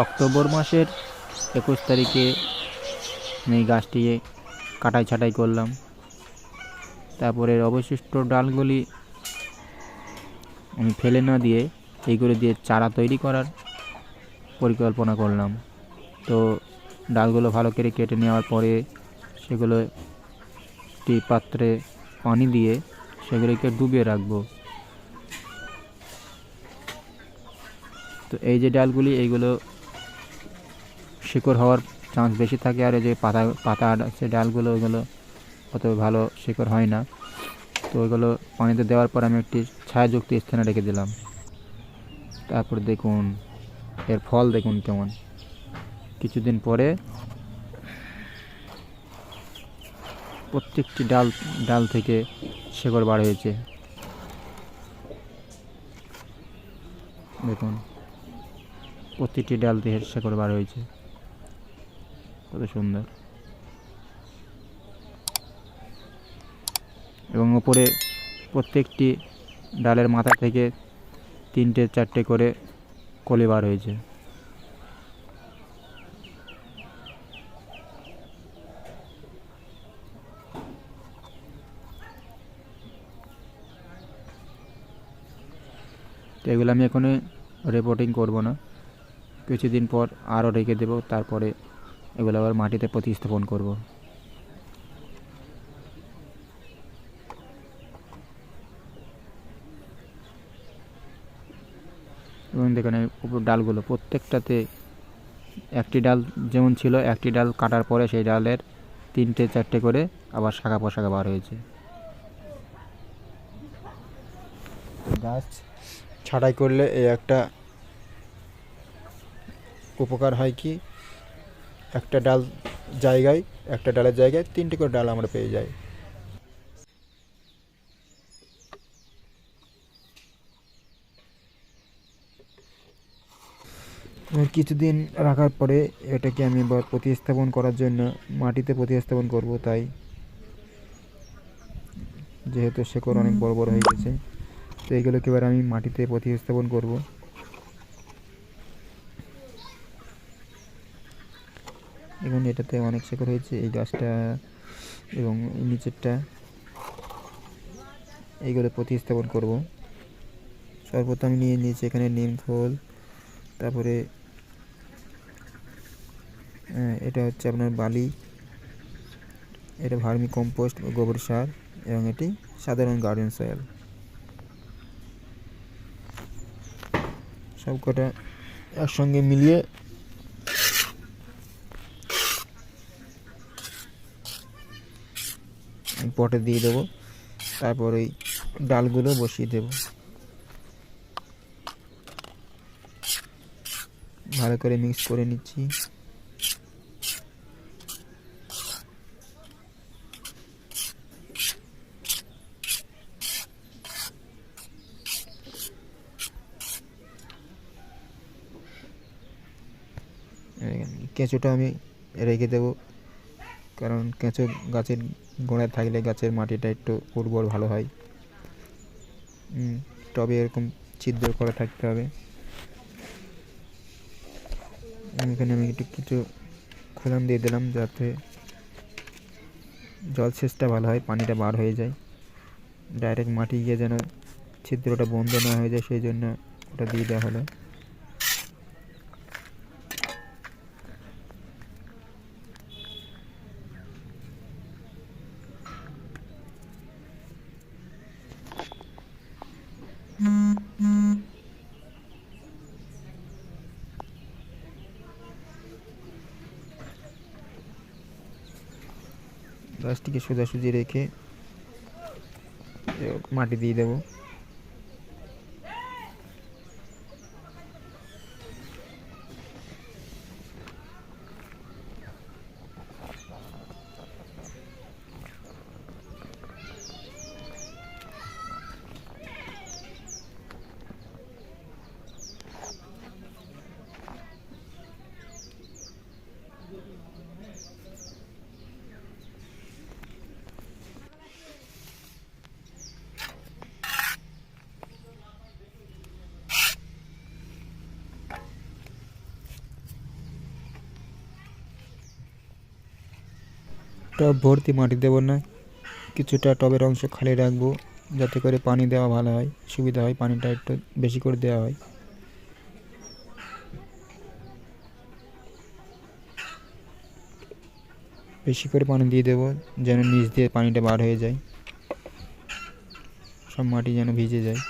October মাসের 21 তারিখে এই গাছটি কাটাই ছাঁটাই করলাম। তারপরে অবশিষ্ট ডালগুলি আমি ফেলে না দিয়ে এইগুলো দিয়ে চারা তৈরি করার পরিকল্পনা করলাম। তো ডালগুলো ভালো করে কেটে নেওয়ার পরে সেগুলো একটি পাত্রে পানি দিয়ে সেগুলিকে ডুবিয়ে রাখবো। তো এই যে ডালগুলি, এইগুলো শিকড় হওয়ার চান্স বেশি থাকে, আর এই যে পাতা পাতা আছে ডালগুলো, ওইগুলো অত ভালো শিকড় হয় না। তো ওইগুলো পানিতে দেওয়ার পর আমি একটি ছায়াযুক্ত স্থানে রেখে দিলাম। তারপর দেখুন এর ফল দেখুন কেমন। কিছুদিন পরে প্রত্যেকটি ডাল ডাল থেকে শিকড় বার হয়েছে। দেখুন প্রতিটি ডাল থেকে শিকড় বার হয়েছে, কত সুন্দর। এবং উপরে প্রত্যেকটি ডালের মাথা থেকে 3-4টে করে কলি বার হয়েছে। তো এগুলো আমি এখনো রিপোর্টিং করব না, কিছুদিন পর আরও রেখে দেবো, তারপরে এগুলো আবার মাটিতে প্রতিস্থাপন করব। এবং দেখুন উপর ডালগুলো প্রত্যেকটাতে একটি ডাল যেমন ছিল, একটি ডাল কাটার পরে সেই ডালের 3-4টে করে আবার শাখা পোশাখা বার হয়েছে। গাছ ছাঁটাই করলে এই একটা উপকার হয় কি, একটা ডালের জায়গায় 3টে করে ডাল আমরা পেয়ে যাই। কিছুদিন রাখার পরে এটাকে আমি আবার প্রতিস্থাপন করার জন্য মাটিতে প্রতিস্থাপন করব। তাই যেহেতু শেকড় অনেক বড় বড় হয়ে গেছে, তো এইগুলোকে এবার আমি মাটিতে প্রতিস্থাপন করব। এবং এটাতে অনেক শেকড় হয়েছে, এই গাছটা এবং নিচেরটা, এইগুলো প্রতিস্থাপন করব। সর্বপ্রথম আমি নিয়ে নিয়েছি এখানে নিম খোল, তারপরে এটা হচ্ছে আপনার বালি, এটা ভার্মি কম্পোস্ট গোবর সার, এবং এটি সাধারণ গার্ডেন সয়েল। সব কটা একসঙ্গে মিলিয়ে পটে দিয়ে দেবো, তারপর ওই ডালগুলো বসিয়ে দেব। ভালো করে মিক্স করে নিচ্ছি। কেঁচোটা আমি রেখে দেবো, কারণ কেঁচো গাছের গোড়ায় থাকলে গাছের মাটিটা একটু উর্বর ভালো হয়। টবে এরকম ছিদ্র করা থাকতে হবে। এখানে আমি একটু কিছু খোলাম দিয়ে দিলাম, যাতে জলসেচটা ভালো হয়, পানিটা বার হয়ে যায়, ডাইরেক্ট মাটি গিয়ে যেন ছিদ্রটা বন্ধ না হয়ে যায়, সেই জন্য ওটা দিয়ে দেওয়া হলো। গাছটিকে সোজাসুজি রেখে মাটি দিয়ে দেবো। টব ভর্তি মাটি দেবো না, কিছুটা টবের অংশ খালি রাখবো যাতে করে পানি দেওয়া ভালো হয়, সুবিধা হয়, পানিটা একটু বেশি করে দেওয়া হয়। বেশি করে পানি দিয়ে দেবো যেন নিচ দিয়ে পানিটা বার হয়ে যায়, সব মাটি যেন ভিজে যায়।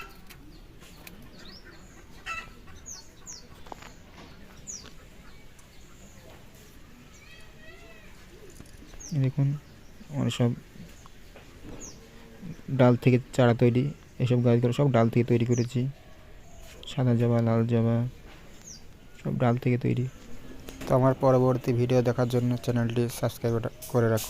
দেখুন আমার সব ডাল থেকে চারা তৈরি, এসব গাছগুলো সব ডাল থেকে তৈরি করেছি, সাদা জবা, লাল জবা সব ডাল থেকে তৈরি। তো আমার পরবর্তী ভিডিও দেখার জন্য চ্যানেলটি সাবস্ক্রাইব করে রাখুন।